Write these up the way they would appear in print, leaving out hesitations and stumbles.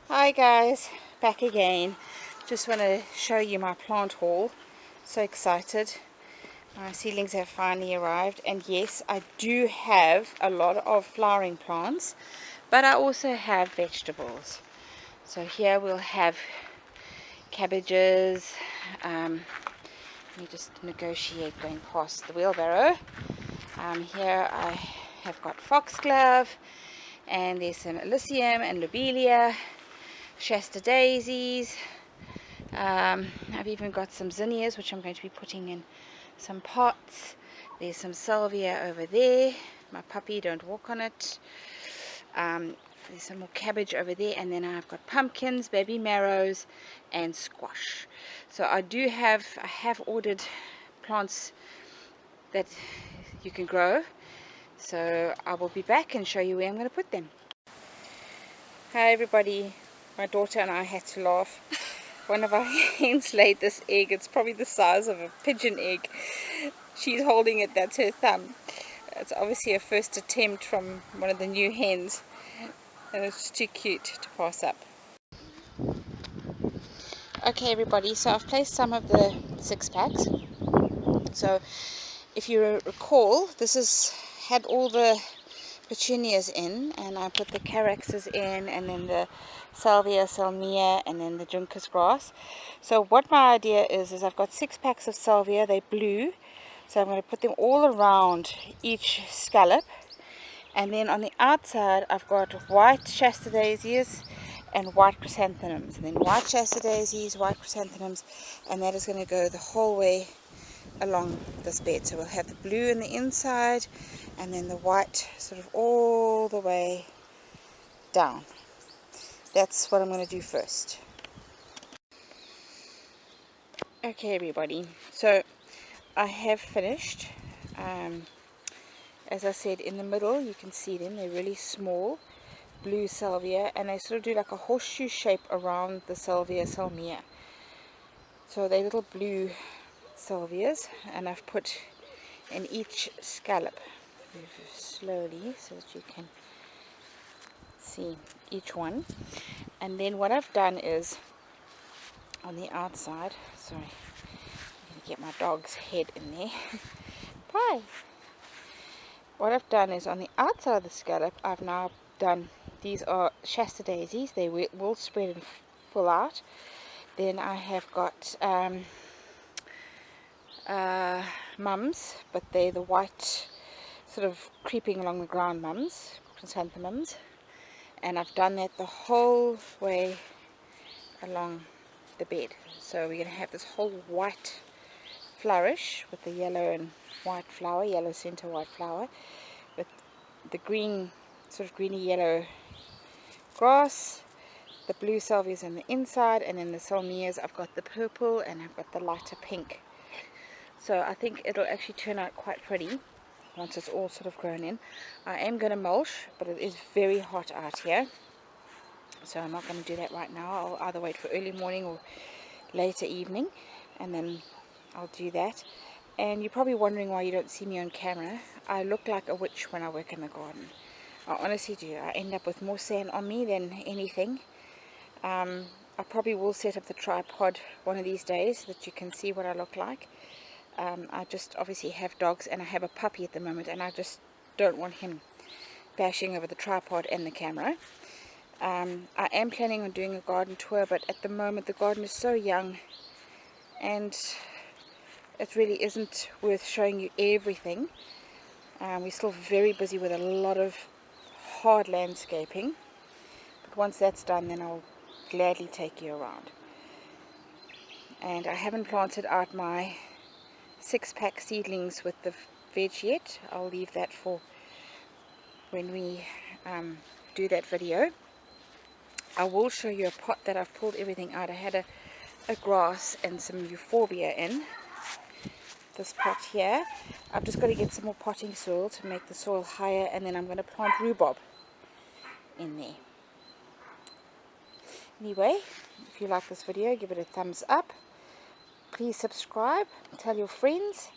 Hi guys, back again. Just want to show you my plant haul. So excited. My seedlings have finally arrived, and yes, I do have a lot of flowering plants, but I also have vegetables. So here we'll have cabbages. Let me just negotiate going past the wheelbarrow. Here I have got foxglove, and there's some alyssum and lobelia, Shasta daisies. I've even got some zinnias, which I'm going to be putting in some pots. There's some salvia over there. My puppy, don't walk on it. There's some more cabbage over there, and then I've got pumpkins, baby marrows, and squash. So I have ordered plants that you can grow. So I will be back and show you where I'm going to put them. Hi everybody. My daughter and I had to laugh. One of our hens laid this egg. It's probably the size of a pigeon egg. She's holding it, that's her thumb. It's obviously a first attempt from one of the new hens, and it's just too cute to pass up. Okay everybody, so I've placed some of the 6-packs. So if you recall, had all the petunias in, and I put the caraxes in, and then the salvia, salmia, and then the juncus grass. So what my idea is I've got 6 packs of salvia. They're blue, so I'm going to put them all around each scallop, and then on the outside I've got white Shasta daisies and white chrysanthemums, and then white Shasta daisies, white chrysanthemums, and that is going to go the whole way along this bed. So we'll have the blue in the inside, and then the white sort of all the way down. That's what I'm going to do first. Okay everybody, so I have finished. As I said, in the middle you can see them. They're really small blue salvia, and they sort of do like a horseshoe shape around the salvia salmia. So they're little blue salvias, and I've put in each scallop. Move slowly so that you can see each one. And then what I've done is on the outside, sorry, I'm going to get my dog's head in there. Bye. What I've done is on the outside of the scallop, I've now done, these are Shasta daisies. They will spread and full out. Then I have got mums, but they're the white sort of creeping along the ground mums, chrysanthemums, and I've done that the whole way along the bed. So we're going to have this whole white flourish with the yellow and white flower, yellow center, white flower, with the green, sort of greeny yellow grass, the blue salvias on the inside, and then the salmias I've got the purple and I've got the lighter pink. So I think it'll actually turn out quite pretty once it's all sort of grown in. I am going to mulch, but it is very hot out here, so I'm not going to do that right now. I'll either wait for early morning or later evening, and then I'll do that. And you're probably wondering why you don't see me on camera. I look like a witch when I work in the garden. I honestly do. I end up with more sand on me than anything. I probably will set up the tripod one of these days so that you can see what I look like. I just obviously have dogs, and I have a puppy at the moment, and I just don't want him bashing over the tripod and the camera. I am planning on doing a garden tour, but at the moment the garden is so young and it really isn't worth showing you everything. We're still very busy with a lot of hard landscaping, but once that's done, then I'll gladly take you around. And I haven't planted out my 6-pack seedlings with the veg yet. I'll leave that for when we do that video. I will show you a pot that I've pulled everything out. I had a grass and some euphorbia in this pot here. I've just got to get some more potting soil to make the soil higher, and then I'm going to plant rhubarb in there. Anyway, if you like this video, give it a thumbs up. Please subscribe, tell your friends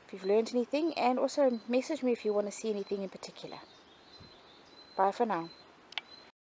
if you've learned anything, and also message me if you want to see anything in particular. Bye for now.